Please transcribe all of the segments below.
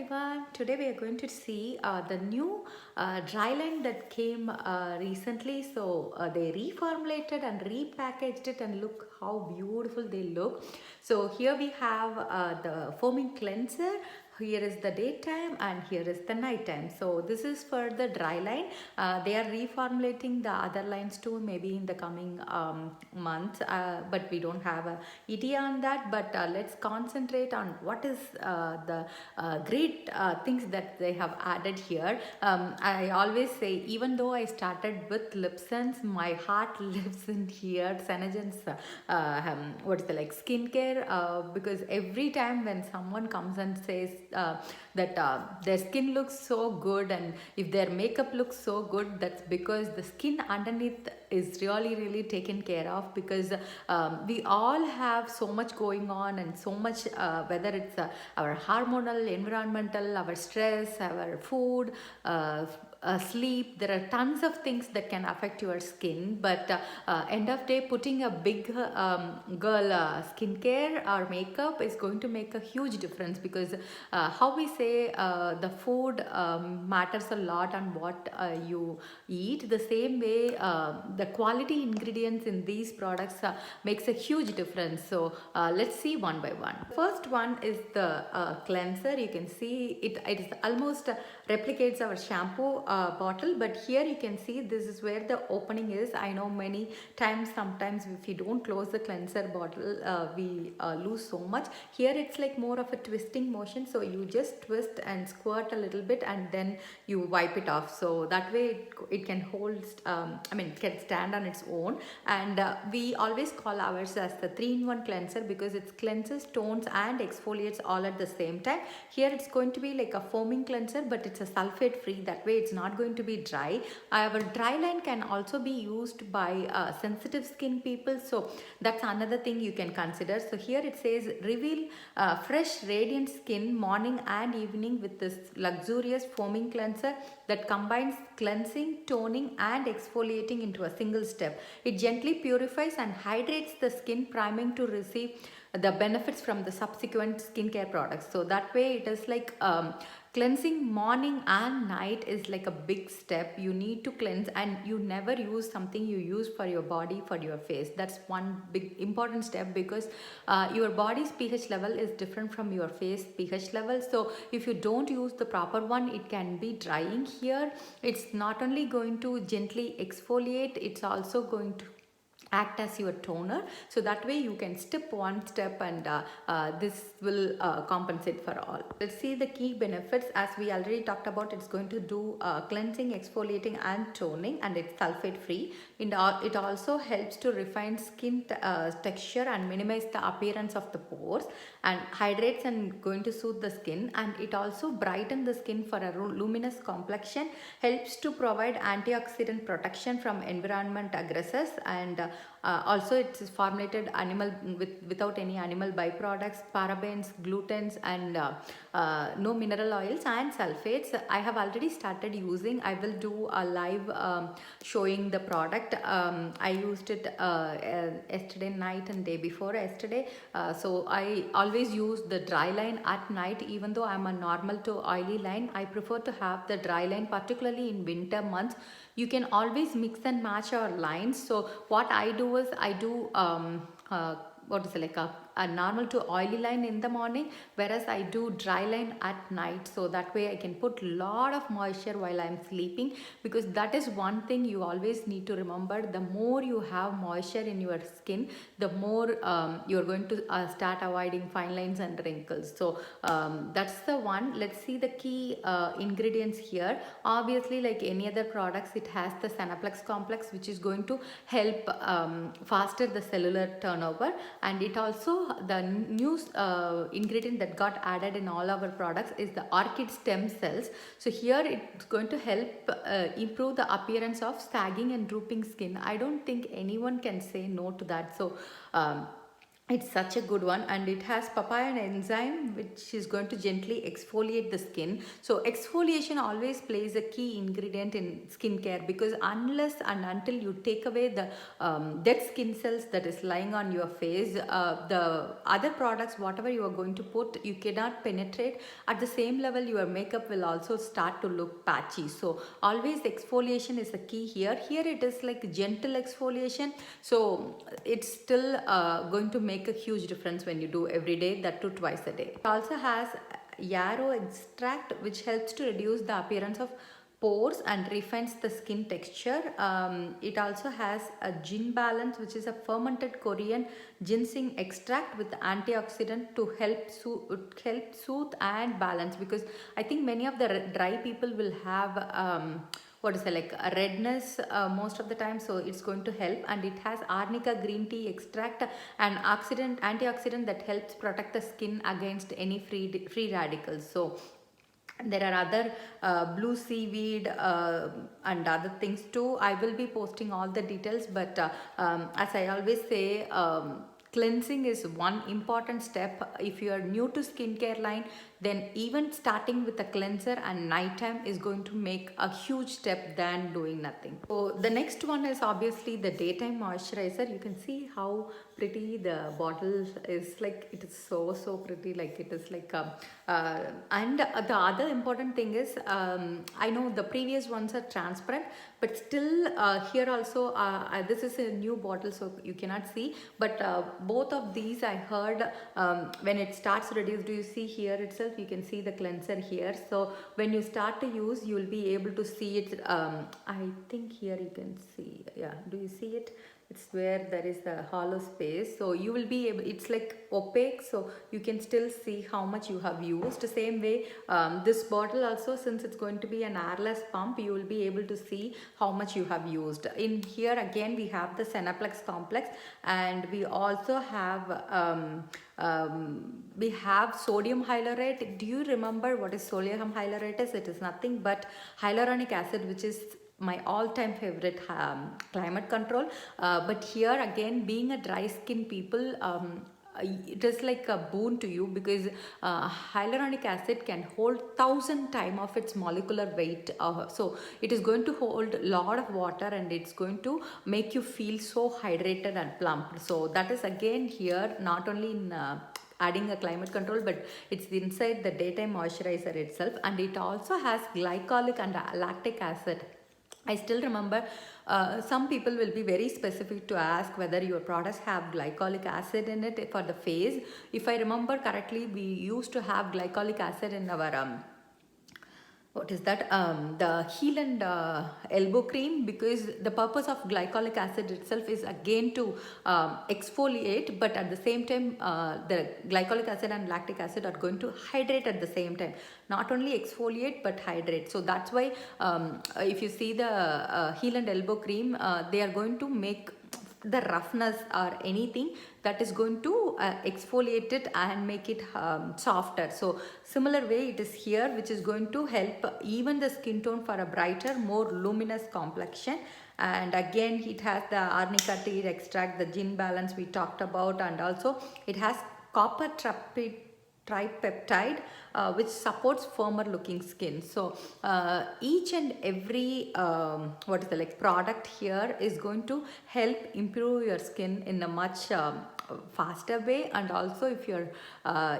everyone. Today we are going to see the new dry line that came recently. They reformulated and repackaged it, and look how beautiful they look. So here we have the foaming cleanser. Here is the daytime and here is the nighttime. So this is for the dry line. They are reformulating the other lines too, maybe in the coming months, but we don't have a ETA on that. But let's concentrate on what is the great things that they have added here. I always say, even though I started with Lipson's, my heart lives in here, Senegen's what's the like skincare, because every time when someone comes and says that their skin looks so good and if their makeup looks so good, that's because the skin underneath is really taken care of, because we all have so much going on and so much, whether it's our hormonal, environmental, our stress, our food, sleep. There are tons of things that can affect your skin, but end of day, putting a big girl skincare or makeup is going to make a huge difference, because how we say the food matters a lot on what you eat. The same way, the quality ingredients in these products makes a huge difference. So let's see one by one. First one is the cleanser. You can see it is almost replicates our shampoo bottle, but here you can see this is where the opening is. I know many times, sometimes if you don't close the cleanser bottle, we lose so much. Here it's like more of a twisting motion, so you just twist and squirt a little bit and then you wipe it off, so that way it can hold, it can stand on its own. And we always call ours as the 3-in-1 cleanser, because it cleanses, tones and exfoliates all at the same time. Here it's going to be like a foaming cleanser, but it's a sulfate free, that way it's not going to be dry. Our dry line can also be used by sensitive skin people, so that's another thing you can consider. So here it says reveal fresh radiant skin morning and evening with this luxurious foaming cleanser that combines cleansing, toning and exfoliating into a single step. It gently purifies and hydrates the skin, priming to receive the benefits from the subsequent skincare products. So that way it is like cleansing morning and night is like a big step. You need to cleanse, and you never use something you use for your body, for your face. That's one big important step, because your body's pH level is different from your face pH level. So if you don't use the proper one, it can be drying. Here it's not only going to gently exfoliate, it's also going to act as your toner, so that way you can skip one step, and this will compensate for all. Let's see the key benefits. As we already talked about, it's going to do cleansing, exfoliating and toning, and it's sulfate free. It also helps to refine skin texture and minimize the appearance of the pores, and hydrates and going to soothe the skin, and it also brightens the skin for a luminous complexion, helps to provide antioxidant protection from environment aggressors, and also it is formulated without any animal byproducts, parabens, glutens and no mineral oils and sulfates. I have already started using. I will do a live showing the product. I used it yesterday night and day before yesterday. So I always use the dry line at night. Even though I'm a normal to oily line, I prefer to have the dry line, particularly in winter months. You can always mix and match our lines. So what I do is I do what is it, like a normal to oily line in the morning, whereas I do dry line at night, so that way I can put lot of moisture while I'm sleeping, because that is one thing you always need to remember. The more you have moisture in your skin, the more you're going to start avoiding fine lines and wrinkles. So that's the one. Let's see the key ingredients here. Obviously, like any other products, it has the Senaplex complex, which is going to help faster the cellular turnover, and it also, the new ingredient that got added in all our products is the orchid stem cells. So here it's going to help improve the appearance of sagging and drooping skin. I don't think anyone can say no to that. So It's such a good one, and it has papaya enzyme which is going to gently exfoliate the skin. So exfoliation always plays a key ingredient in skincare, because unless and until you take away the dead skin cells that is lying on your face, the other products whatever you are going to put, you cannot penetrate. At the same level, your makeup will also start to look patchy. So always exfoliation is the key here. Here it is like gentle exfoliation, so it's still going to make a huge difference when you do every day, that too twice a day. It also has yarrow extract, which helps to reduce the appearance of pores and refines the skin texture. It also has a gin balance, which is a fermented Korean ginseng extract with antioxidant to help soothe and balance, because I think many of the dry people will have what is it, like a redness most of the time, so it's going to help. And it has arnica green tea extract, an antioxidant that helps protect the skin against any free radicals. So there are other blue seaweed and other things too. I will be posting all the details, but as I always say, cleansing is one important step. If you are new to skincare line, then even starting with a cleanser and nighttime is going to make a huge step than doing nothing. So the next one is obviously the daytime moisturizer. You can see how pretty the bottle is, like it is so pretty, like it is like and the other important thing is, I know the previous ones are transparent, but still here also this is a new bottle, so you cannot see, but both of these I heard when it starts to reduce, do you see here itself, you can see the cleanser here. So when you start to use, you will be able to see it. I think here you can see, yeah, do you see it? It's where there is the hollow space, so you will be able, it's like opaque, so you can still see how much you have used. Same way, this bottle also, since it's going to be an airless pump, you will be able to see how much you have used. In here again we have the Senaplex complex, and we also have we have sodium hyalurate. Do you remember what is sodium hyalurate is? It is nothing but hyaluronic acid, which is my all-time favorite climate control. But here again, being a dry skin people, it is like a boon to you, because hyaluronic acid can hold 1,000 times of its molecular weight. So it is going to hold a lot of water, and it's going to make you feel so hydrated and plump. So that is again here, not only in adding a climate control, but it's inside the daytime moisturizer itself. And it also has glycolic and lactic acid. I still remember some people will be very specific to ask whether your products have glycolic acid in it for the face. If I remember correctly, we used to have glycolic acid in our what is that, the heel and elbow cream, because the purpose of glycolic acid itself is again to exfoliate, but at the same time the glycolic acid and lactic acid are going to hydrate at the same time, not only exfoliate but hydrate. So that's why if you see the heel and elbow cream, they are going to make the roughness or anything that is going to exfoliate it and make it softer. So similar way it is here, which is going to help even the skin tone for a brighter, more luminous complexion. And again, it has the arnica tea extract, the gin balance we talked about, and also it has copper tripeptide, which supports firmer looking skin. So each and every what is the like product here is going to help improve your skin in a much faster way. And also if you're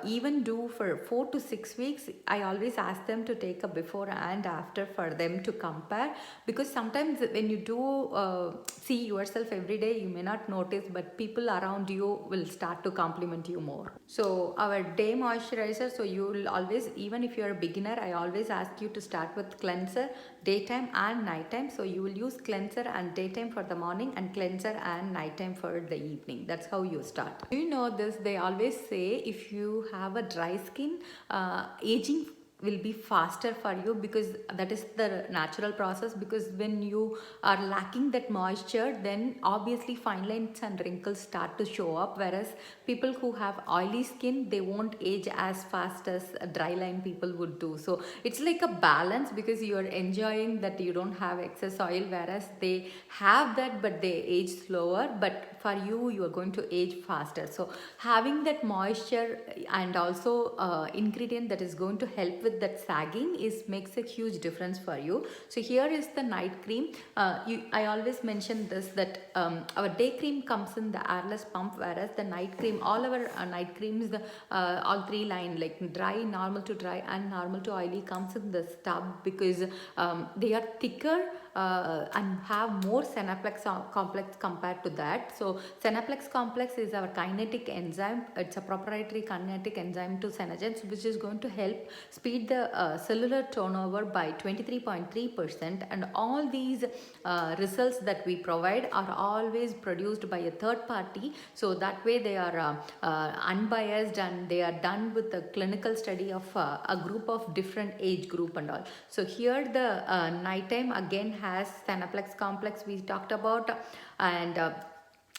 even do for 4 to 6 weeks, I always ask them to take a before and after for them to compare, because sometimes when you do see yourself every day, you may not notice, but people around you will start to compliment you more. So our day moisturizer, so you will always, even if you're a beginner, I always ask you to start with cleanser daytime and nighttime. So you will use cleanser and daytime for the morning, and cleanser and nighttime for the evening. That's how you start. Do you know this? They always say if you have a dry skin, aging will be faster for you, because that is the natural process. Because when you are lacking that moisture, then obviously fine lines and wrinkles start to show up, whereas people who have oily skin, they won't age as fast as dry line people would do. So it's like a balance, because you are enjoying that you don't have excess oil, whereas they have that but they age slower. But for you, you are going to age faster. So having that moisture and also ingredient that is going to help with that sagging is makes a huge difference for you. So here is the night cream. I always mention this, that our day cream comes in the airless pump, whereas the night cream, all our night creams, the all three line, like dry, normal to dry and normal to oily, comes in the tub, because they are thicker and have more Senaplex complex compared to that. So Senaplex complex is our kinetic enzyme. It's a proprietary kinetic enzyme to Senagens, which is going to help speed the cellular turnover by 23.3%. And all these results that we provide are always produced by a third party. So that way they are unbiased, and they are done with a clinical study of a group of different age group and all. So here the nighttime again has Senaplex complex we talked about, and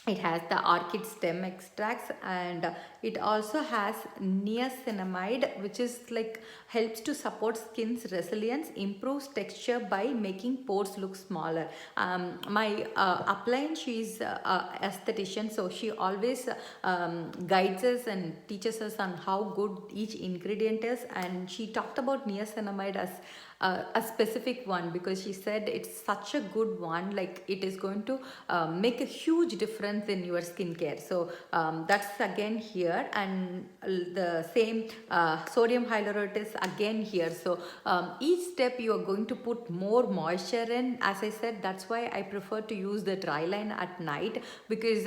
it has the orchid stem extracts, and it also has niacinamide, which is like helps to support skin's resilience, improves texture by making pores look smaller. My upline, she's aesthetician, so she always guides us and teaches us on how good each ingredient is, and she talked about niacinamide as a specific one, because she said it's such a good one, like it is going to make a huge difference in your skincare. So that's again here, and the same sodium hyaluronic is again here. So each step you are going to put more moisture in. As I said, that's why I prefer to use the dry line at night, because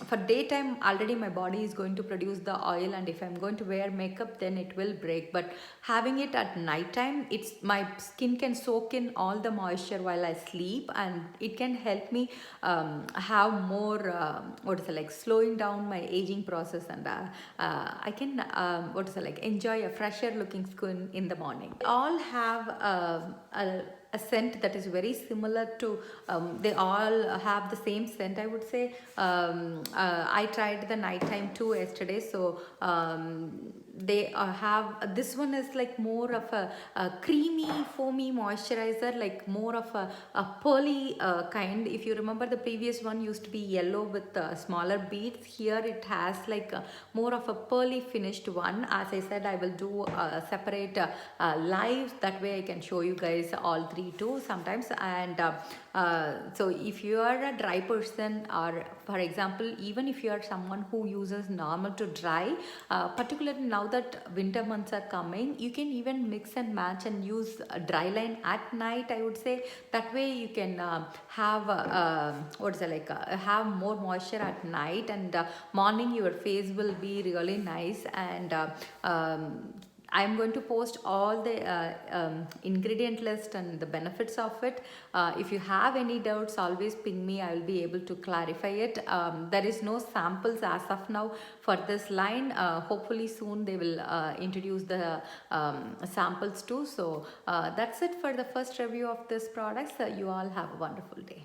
for daytime already my body is going to produce the oil, and if I'm going to wear makeup, then it will break. But having it at night time, it's my skin can soak in all the moisture while I sleep, and it can help me have more what is it, like slowing down my aging process, and I can what is it, like enjoy a fresher looking skin in the morning. They all have a scent that is very similar to they all have the same scent, I would say. I tried the nighttime too yesterday. So they have, this one is like more of a creamy foamy moisturizer, like more of a pearly kind. If you remember, the previous one used to be yellow with smaller beads. Here it has like more of a pearly finished one. As I said, I will do separate live, that way I can show you guys all three too sometimes. And so if you are a dry person, or for example, even if you are someone who uses normal to dry, particularly now that winter months are coming, you can even mix and match and use a dry line at night, I would say. That way you can have what is it, like have more moisture at night, and morning your face will be really nice. And I'm going to post all the ingredient list and the benefits of it. If you have any doubts, always ping me. I will be able to clarify it. There is no samples as of now for this line. Hopefully soon they will introduce the samples too. So that's it for the first review of this product. So you all have a wonderful day.